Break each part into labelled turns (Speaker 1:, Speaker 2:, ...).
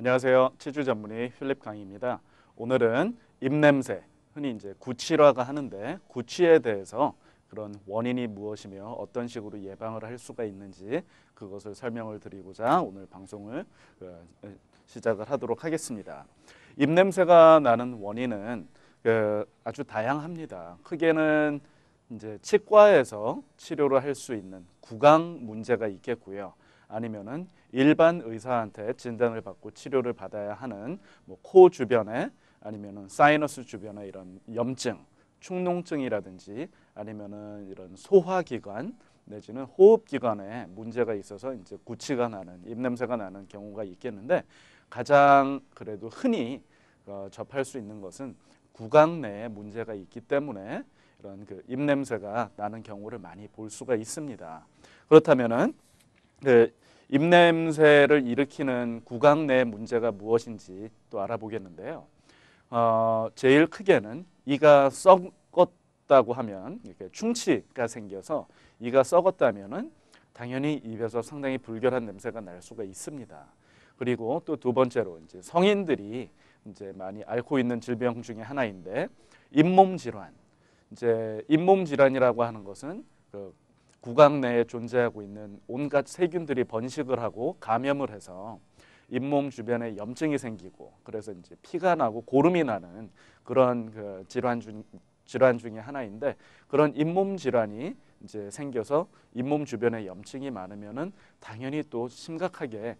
Speaker 1: 안녕하세요. 치주 전문의 필립 강입니다. 오늘은 입냄새, 흔히 이제 구취라고 하는데 구취에 대해서 그런 원인이 무엇이며 어떤 식으로 예방을 할 수가 있는지 그것을 설명을 드리고자 오늘 방송을 시작을 하도록 하겠습니다. 입냄새가 나는 원인은 아주 다양합니다. 크게는 이제 치과에서 치료를 할 수 있는 구강 문제가 있겠고요. 아니면은 일반 의사한테 진단을 받고 치료를 받아야 하는 코 주변에 아니면은 사이너스 주변에 이런 염증, 축농증이라든지 아니면은 이런 소화기관 내지는 호흡기관에 문제가 있어서 이제 구취가 나는 입냄새가 나는 경우가 있겠는데 가장 그래도 흔히 접할 수 있는 것은 구강 내에 문제가 있기 때문에 이런 입냄새가 나는 경우를 많이 볼 수가 있습니다. 그렇다면은 입냄새를 일으키는 구강 내 문제가 무엇인지 또 알아보겠는데요. 제일 크게는 이가 썩었다고 하면 이렇게 충치가 생겨서 이가 썩었다면은 당연히 입에서 상당히 불결한 냄새가 날 수가 있습니다. 그리고 또 두 번째로 이제 성인들이 이제 많이 앓고 있는 질병 중에 하나인데 잇몸 질환. 이제 잇몸 질환이라고 하는 것은 구강 내에 존재하고 있는 온갖 세균들이 번식을 하고 감염을 해서 잇몸 주변에 염증이 생기고 그래서 이제 피가 나고 고름이 나는 그런 질환 중에 하나인데 그런 잇몸 질환이 이제 생겨서 잇몸 주변에 염증이 많으면은 당연히 또 심각하게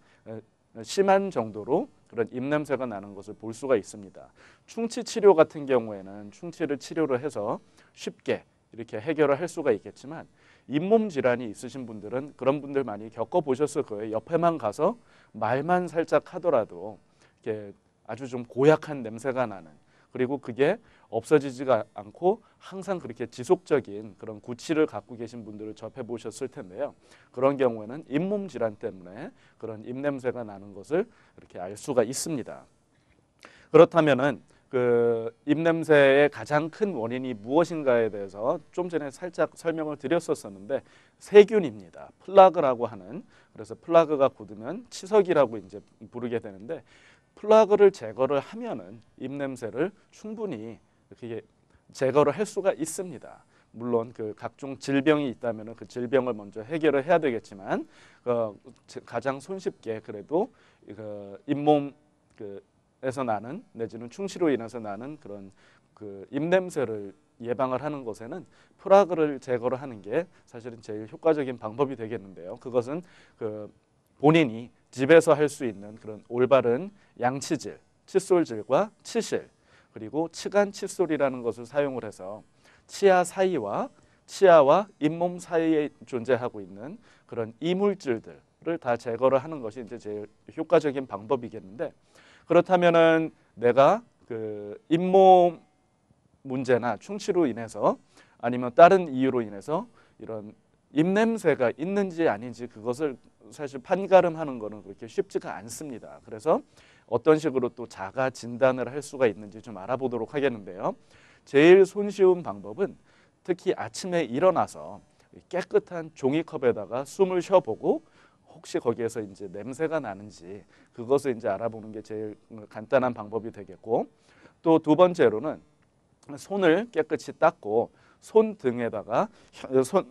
Speaker 1: 심한 정도로 그런 입냄새가 나는 것을 볼 수가 있습니다. 충치 치료 같은 경우에는 충치를 치료를 해서 쉽게 이렇게 해결을 할 수가 있겠지만 잇몸 질환이 있으신 분들은 그런 분들 많이 겪어보셨을 거예요. 옆에만 가서 말만 살짝 하더라도 이렇게 아주 좀 고약한 냄새가 나는 그리고 그게 없어지지가 않고 항상 그렇게 지속적인 그런 구취를 갖고 계신 분들을 접해보셨을 텐데요. 그런 경우에는 잇몸 질환 때문에 그런 입냄새가 나는 것을 이렇게 알 수가 있습니다. 그렇다면은 입냄새의 가장 큰 원인이 무엇인가에 대해서 좀 전에 살짝 설명을 드렸었는데 세균입니다. 플라그라고 하는 그래서 플라그가 굳으면 치석이라고 이제 부르게 되는데 플라그를 제거를 하면은 입냄새를 충분히 이렇게 제거를 할 수가 있습니다. 물론 각종 질병이 있다면 그 질병을 먼저 해결을 해야 되겠지만 가장 손쉽게 그래도 잇몸 에서 나는 내지는 충치로 인해서 나는 그런 입냄새를 예방을 하는 것에는 플라그를 제거를 하는 게 사실은 제일 효과적인 방법이 되겠는데요. 그것은 본인이 집에서 할 수 있는 그런 올바른 양치질, 칫솔질과 치실 그리고 치간 칫솔이라는 것을 사용을 해서 치아와 잇몸 사이에 존재하고 있는 그런 이물질들을 다 제거를 하는 것이 이제 제일 효과적인 방법이겠는데 그렇다면은 내가 잇몸 문제나 충치로 인해서 아니면 다른 이유로 인해서 이런 입냄새가 있는지 아닌지 그것을 사실 판가름하는 거는 그렇게 쉽지가 않습니다. 그래서 어떤 식으로 또 자가 진단을 할 수가 있는지 좀 알아보도록 하겠는데요. 제일 손쉬운 방법은 특히 아침에 일어나서 깨끗한 종이컵에다가 숨을 쉬어보고 혹시 거기에서 이제 냄새가 나는지 그것을 이제 알아보는 게 제일 간단한 방법이 되겠고 또 두 번째로는 손을 깨끗이 닦고 손등에다가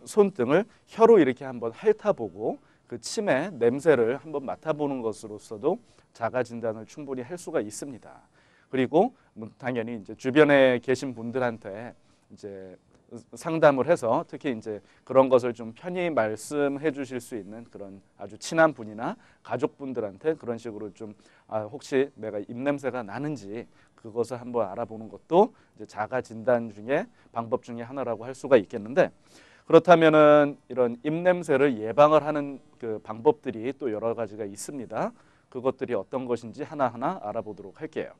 Speaker 1: 손등을 혀로 이렇게 한번 핥아보고 그 침의 냄새를 한번 맡아보는 것으로서도 자가 진단을 충분히 할 수가 있습니다. 그리고 당연히 이제 주변에 계신 분들한테 이제 상담을 해서 특히 이제 그런 것을 좀 편히 말씀해 주실 수 있는 그런 아주 친한 분이나 가족분들한테 그런 식으로 좀 혹시 내가 입냄새가 나는지 그것을 한번 알아보는 것도 이제 자가 진단 중에 방법 중에 하나라고 할 수가 있겠는데 그렇다면은 이런 입냄새를 예방을 하는 방법들이 또 여러 가지가 있습니다. 그것들이 어떤 것인지 하나하나 알아보도록 할게요.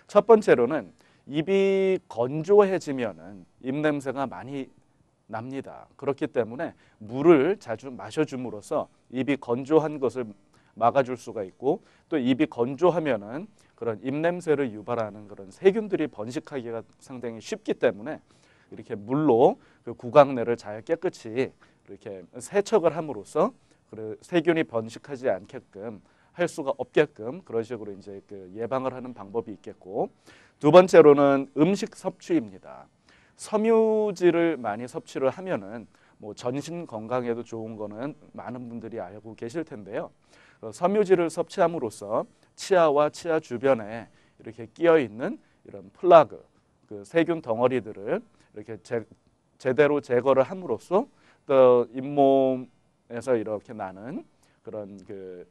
Speaker 1: 첫 번째로는 입이 건조해지면은 입냄새가 많이 납니다. 그렇기 때문에 물을 자주 마셔줌으로써 입이 건조한 것을 막아줄 수가 있고 또 입이 건조하면은 그런 입냄새를 유발하는 그런 세균들이 번식하기가 상당히 쉽기 때문에 이렇게 물로 구강 내를 잘 깨끗이 이렇게 세척을 함으로써 세균이 번식하지 않게끔 할 수가 없게끔 그런 식으로 이제 그 예방을 하는 방법이 있겠고, 두 번째로는 음식 섭취입니다. 섬유질을 많이 섭취를 하면은 뭐 전신 건강에도 좋은 거는 많은 분들이 알고 계실 텐데요. 섬유질을 섭취함으로써 치아와 치아 주변에 이렇게 끼어 있는 이런 플라그, 그 세균 덩어리들을 이렇게 제대로 제거를 함으로써 또 잇몸에서 이렇게 나는 그런 그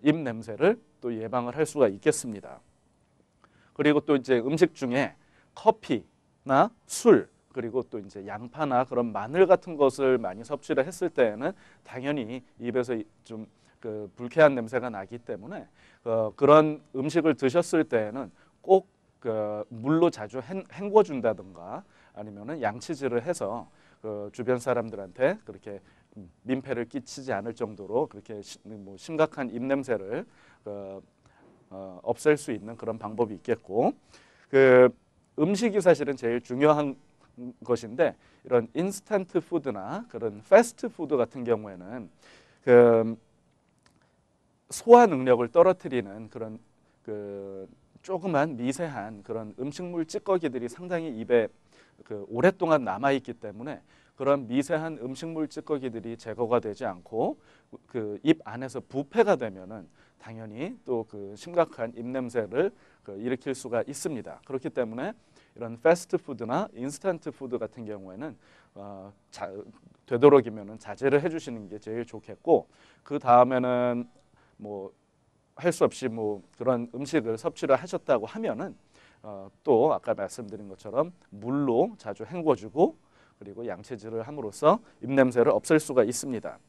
Speaker 1: 입 냄새를 또 예방을 할 수가 있겠습니다. 그리고 또 이제 음식 중에 커피나 술, 그리고 또 이제 양파나 그런 마늘 같은 것을 많이 섭취를 했을 때에는 당연히 입에서 좀 그 불쾌한 냄새가 나기 때문에 그런 음식을 드셨을 때에는 꼭 그 물로 자주 헹궈 준다든가 아니면은 양치질을 해서 그 주변 사람들한테 그렇게 민폐를 끼치지 않을 정도로 그렇게 뭐 심각한 입 냄새를 없앨 수 있는 그런 방법이 있겠고, 그 음식이 사실은 제일 중요한 것인데 이런 인스턴트 푸드나 그런 패스트 푸드 같은 경우에는 그 소화 능력을 떨어뜨리는 그런 그 조그만 미세한 그런 음식물 찌꺼기들이 상당히 입에 그 오랫동안 남아 있기 때문에 그런 미세한 음식물 찌꺼기들이 제거가 되지 않고 그 입 안에서 부패가 되면은 당연히 또 그 심각한 입 냄새를 일으킬 수가 있습니다. 그렇기 때문에 이런 패스트푸드나 인스턴트 푸드 같은 경우에는 되도록이면은 자제를 해주시는 게 제일 좋겠고, 그 다음에는 뭐 할 수 없이 뭐 그런 음식을 섭취를 하셨다고 하면은 또 아까 말씀드린 것처럼 물로 자주 헹궈주고 그리고 양치질을 함으로써 입냄새를 없앨 수가 있습니다.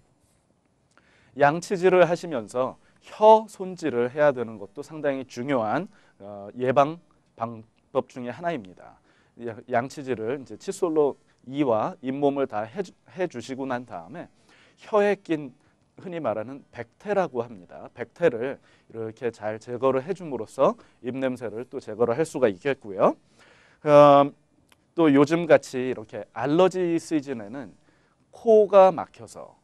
Speaker 1: 양치질을 하시면서 혀 손질을 해야 되는 것도 상당히 중요한 예방 방법 중에 하나입니다. 양치질을 이제 칫솔로 이와 잇몸을 다 해주시고 난 다음에 혀에 낀 흔히 말하는 백태라고 합니다. 백태를 이렇게 잘 제거를 해줌으로써 입냄새를 또 제거를 할 수가 있겠고요. 또 요즘 같이 이렇게 알러지 시즌에는 코가 막혀서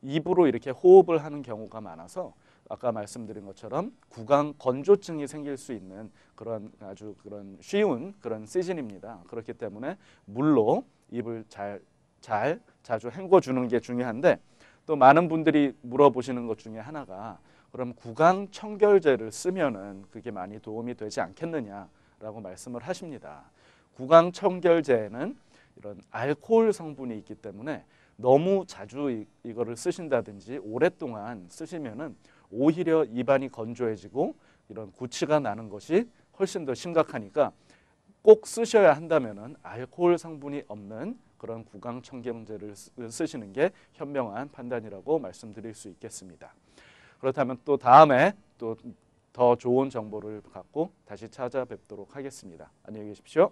Speaker 1: 입으로 이렇게 호흡을 하는 경우가 많아서 아까 말씀드린 것처럼 구강 건조증이 생길 수 있는 그런 아주 그런 쉬운 그런 시즌입니다. 그렇기 때문에 물로 입을 자주 헹궈 주는 게 중요한데, 또 많은 분들이 물어보시는 것 중에 하나가 그럼 구강 청결제를 쓰면은 그게 많이 도움이 되지 않겠느냐라고 말씀을 하십니다. 구강 청결제에는 이런 알코올 성분이 있기 때문에 너무 자주 이거를 쓰신다든지 오랫동안 쓰시면은 오히려 입안이 건조해지고 이런 구취가 나는 것이 훨씬 더 심각하니까 꼭 쓰셔야 한다면은 알코올 성분이 없는 그런 구강 청결제를 쓰시는 게 현명한 판단이라고 말씀드릴 수 있겠습니다. 그렇다면 또 다음에 또 더 좋은 정보를 갖고 다시 찾아뵙도록 하겠습니다. 안녕히 계십시오.